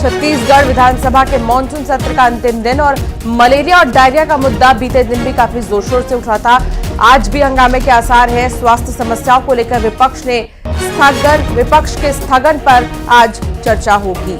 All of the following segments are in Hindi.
छत्तीसगढ़ विधानसभा के मानसून सत्र का अंतिम दिन और मलेरिया और डायरिया का मुद्दा बीते दिन भी काफी जोर शोर से उठा था। आज भी हंगामे के आसार हैं। स्वास्थ्य समस्याओं को लेकर विपक्ष के स्थगन पर आज चर्चा होगी।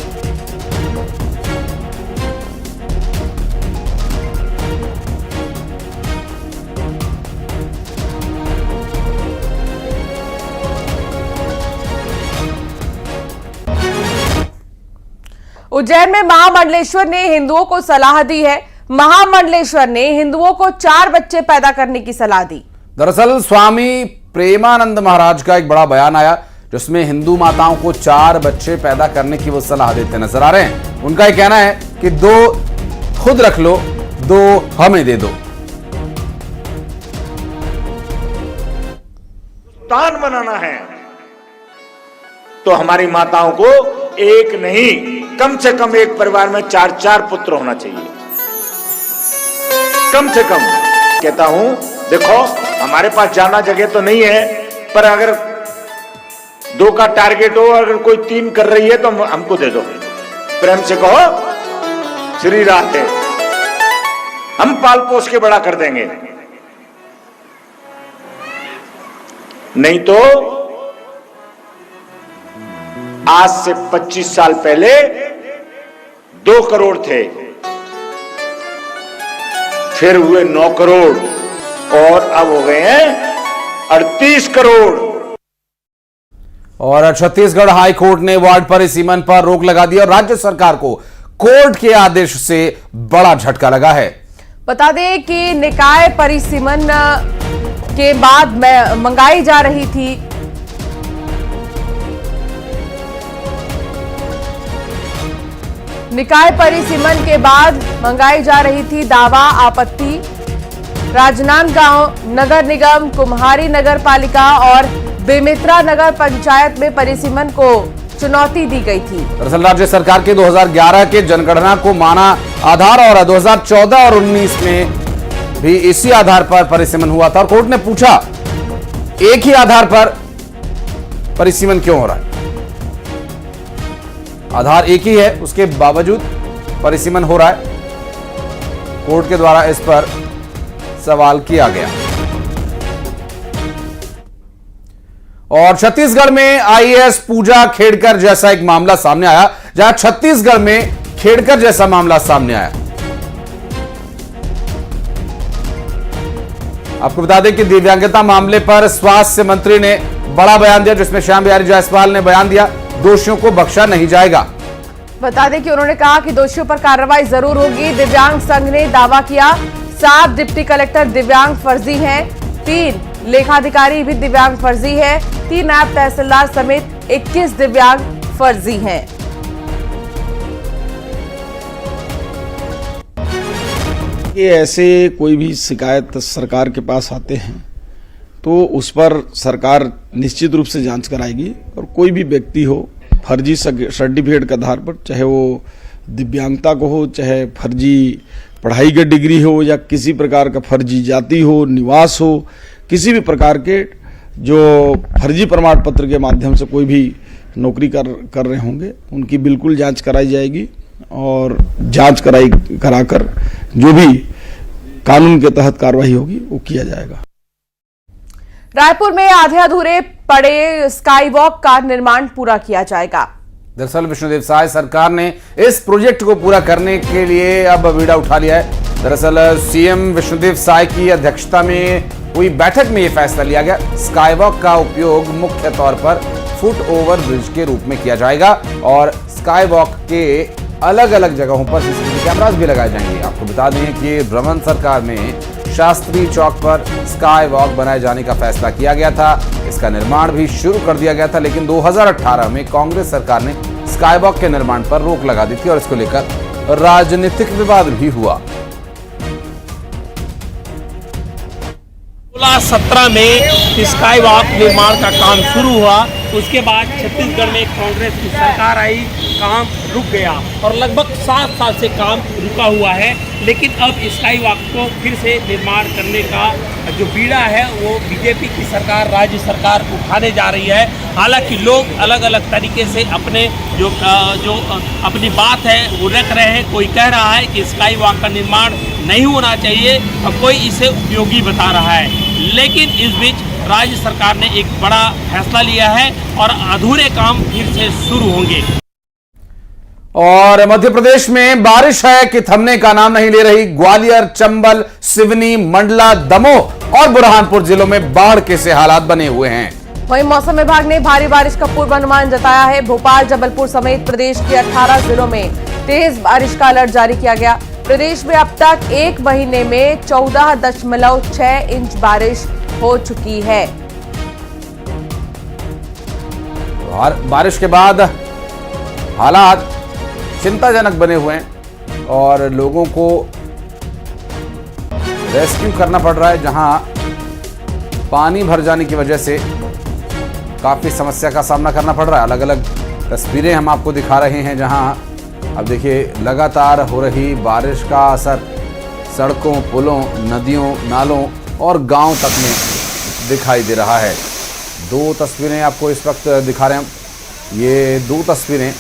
उज्जैन में महामंडलेश्वर ने हिंदुओं को सलाह दी है। महामंडलेश्वर ने हिंदुओं को 4 बच्चे पैदा करने की सलाह दी। दरअसल स्वामी प्रेमानंद महाराज का एक बड़ा बयान आया जिसमें हिंदू माताओं को 4 बच्चे पैदा करने की वो सलाह देते नजर आ रहे हैं। उनका ये कहना है कि 2 खुद रख लो, 2 हमें दे दो। तान बनाना है तो हमारी माताओं को एक नहीं, कम से कम एक परिवार में 4-4 पुत्र होना चाहिए। कम से कम कहता हूं, देखो हमारे पास ज्यादा जगह तो नहीं है, पर अगर 2 का टारगेट हो, अगर कोई 3 कर रही है तो हमको दे दो। प्रेम से कहो श्री राधे, हम पाल पोस के बड़ा कर देंगे। नहीं तो आज से 25 साल पहले 2 करोड़ थे, फिर हुए 9 करोड़ और अब हो गए हैं 38 करोड़। और छत्तीसगढ़ हाई कोर्ट ने वार्ड परिसीमन पर रोक लगा दी और राज्य सरकार को कोर्ट के आदेश से बड़ा झटका लगा है। बता दें कि निकाय परिसीमन के बाद मंगाई जा रही थी निकाय परिसीमन के बाद मंगाई जा रही थी दावा आपत्ति। राजनांदगांव नगर निगम, कुम्हारी नगर पालिका और बेमेतरा नगर पंचायत में परिसीमन को चुनौती दी गई थी। दरअसल राज्य सरकार के 2011 के जनगणना को माना आधार और 2014 और 19 में भी इसी आधार पर परिसीमन हुआ था और कोर्ट ने पूछा एक ही आधार पर परिसीमन क्यों हो रहा है। आधार एक ही है, उसके बावजूद परिसीमन हो रहा है। कोर्ट के द्वारा इस पर सवाल किया गया। और छत्तीसगढ़ में आईएएस पूजा खेड़कर जैसा एक मामला सामने आया, जहां छत्तीसगढ़ में खेड़कर जैसा मामला सामने आया। आपको बता दें कि दिव्यांगता मामले पर स्वास्थ्य मंत्री ने बड़ा बयान दिया, जिसमें श्याम बिहारी जायसवाल ने बयान दिया दोषियों को बख्शा नहीं जाएगा। बता दें कि उन्होंने कहा कि दोषियों पर कार्रवाई जरूर होगी। दिव्यांग संघ ने दावा किया 7 डिप्टी कलेक्टर दिव्यांग फर्जी हैं, 3 लेखाधिकारी भी दिव्यांग फर्जी है, 3 नायब तहसीलदार समेत 21 दिव्यांग फर्जी हैं। ये ऐसे कोई भी शिकायत सरकार के पास आते हैं तो उस पर सरकार निश्चित रूप से जांच कराएगी और कोई भी व्यक्ति हो फर्जी सर्टिफिकेट के आधार पर, चाहे वो दिव्यांगता को हो, चाहे फर्जी पढ़ाई की डिग्री हो या किसी प्रकार का फर्जी जाति हो, निवास हो, किसी भी प्रकार के जो फर्जी प्रमाण पत्र के माध्यम से कोई भी नौकरी कर रहे होंगे उनकी बिल्कुल जांच कराई जाएगी और जांच कराकर जो भी कानून के तहत कार्रवाई होगी वो किया जाएगा। रायपुर में आधे अधूरे पड़े स्काई वॉक का निर्माण पूरा किया जाएगा। दरअसल विष्णुदेव साय सरकार ने इस प्रोजेक्ट को पूरा करने के लिए अब बीड़ा उठा लिया है। दरअसल सीएम विष्णुदेव साय की अध्यक्षता में हुई बैठक में यह फैसला लिया गया। स्काई वॉक का उपयोग मुख्य तौर पर फुट ओवर ब्रिज के रूप में किया जाएगा और स्काई वॉक के अलग अलग जगहों पर सीसीटीवी कैमरास भी लगाए जाएंगे। आपको बता दें कि रमन सरकार में शास्त्री चौक पर स्काई वॉक बनाए जाने का फैसला किया गया था। इसका निर्माण भी शुरू कर दिया गया था, लेकिन 2018 में कांग्रेस सरकार ने स्काई वॉक के निर्माण पर रोक लगा दी थी और इसको लेकर राजनीतिक विवाद भी हुआ। 2017 में स्काई वॉक निर्माण का काम शुरू हुआ उसके बाद छत्तीसगढ़ में कांग्रेस की सरकार आई, काम रुक गया और लगभग 7 साल से काम रुका हुआ है। लेकिन अब स्काई वॉक को फिर से निर्माण करने का जो बीड़ा है वो बीजेपी की सरकार, राज्य सरकार उठाने जा रही है। हालांकि लोग अलग अलग तरीके से अपने जो अपनी बात है वो रख रहे हैं। कोई कह रहा है कि स्काई वॉक का निर्माण नहीं होना चाहिए और कोई इसे उपयोगी बता रहा है। लेकिन इस बीच राज्य सरकार ने एक बड़ा फैसला लिया है और अधूरे काम फिर से शुरू होंगे। और मध्य प्रदेश में बारिश है कि थमने का नाम नहीं ले रही। ग्वालियर, चंबल, सिवनी, मंडला, दमोह और बुरहानपुर जिलों में बाढ़ के से हालात बने हुए हैं। वहीं मौसम विभाग ने भारी बारिश का पूर्वानुमान जताया है। भोपाल, जबलपुर समेत प्रदेश के 18 जिलों में तेज बारिश का अलर्ट जारी किया गया। प्रदेश में अब तक एक महीने में 14.6 इंच बारिश हो चुकी है। और बारिश के बाद हालात चिंताजनक बने हुए हैं और लोगों को रेस्क्यू करना पड़ रहा है, जहां पानी भर जाने की वजह से काफी समस्या का सामना करना पड़ रहा है। अलग अलग तस्वीरें हम आपको दिखा रहे हैं, जहां अब देखिए लगातार हो रही बारिश का असर सड़कों, पुलों, नदियों, नालों और गांव तक में दिखाई दे रहा है। 2 तस्वीरें आपको इस वक्त दिखा रहे हैं। ये 2 तस्वीरें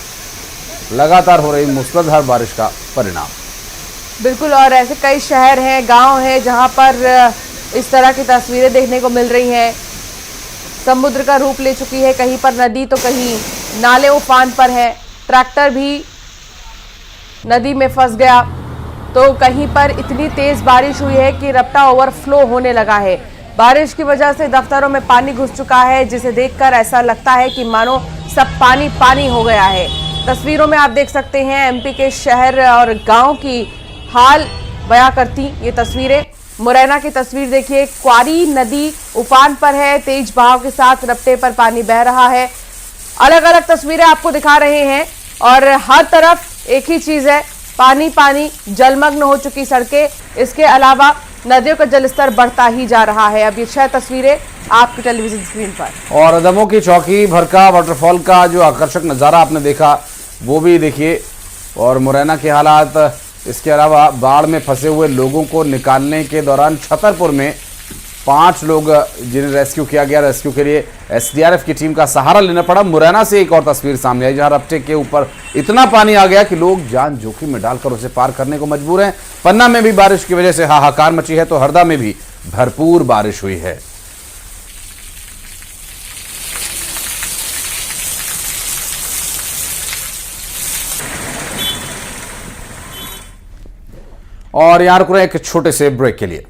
लगातार हो रही मूसलाधार बारिश का परिणाम। बिल्कुल, और ऐसे कई शहर हैं, गांव हैं जहां पर इस तरह की तस्वीरें देखने को मिल रही हैं। समुद्र का रूप ले चुकी है, कहीं पर नदी तो कहीं नाले उफान पर है। ट्रैक्टर भी नदी में फंस गया, तो कहीं पर इतनी तेज बारिश हुई है कि रपटा ओवरफ्लो होने लगा है। बारिश की वजह से दफ्तरों में पानी घुस चुका है, जिसे देखकर ऐसा लगता है कि मानो सब पानी पानी हो गया है। तस्वीरों में आप देख सकते हैं एमपी के शहर और गांव की हाल बयां करती ये तस्वीरें। मुरैना की तस्वीर देखिए, क्वारी नदी उफान पर है, तेज बहाव के साथ रपटे पर पानी बह रहा है। अलग अलग तस्वीरें आपको दिखा रहे हैं और हर तरफ एक ही चीज है, पानी पानी, जलमग्न हो चुकी सड़कें। इसके अलावा नदियों का जलस्तर बढ़ता ही जा रहा है। अब ये 6 तस्वीरें आपकी टेलीविजन स्क्रीन पर। और दमोह की चौकी भरका वाटरफॉल का जो आकर्षक नज़ारा आपने देखा वो भी देखिए, और मुरैना के हालात। इसके अलावा बाढ़ में फंसे हुए लोगों को निकालने के दौरान छतरपुर में 5 लोग जिन्हें रेस्क्यू किया गया। रेस्क्यू के लिए एसडीआरएफ की टीम का सहारा लेना पड़ा। मुरैना से एक और तस्वीर सामने आई, जहां रपटे के ऊपर इतना पानी आ गया कि लोग जान जोखिम में डालकर उसे पार करने को मजबूर हैं। पन्ना में भी बारिश की वजह से हाहाकार मची है, तो हरदा में भी भरपूर बारिश हुई है। और यहां रुक रहे एक छोटे से ब्रेक के लिए।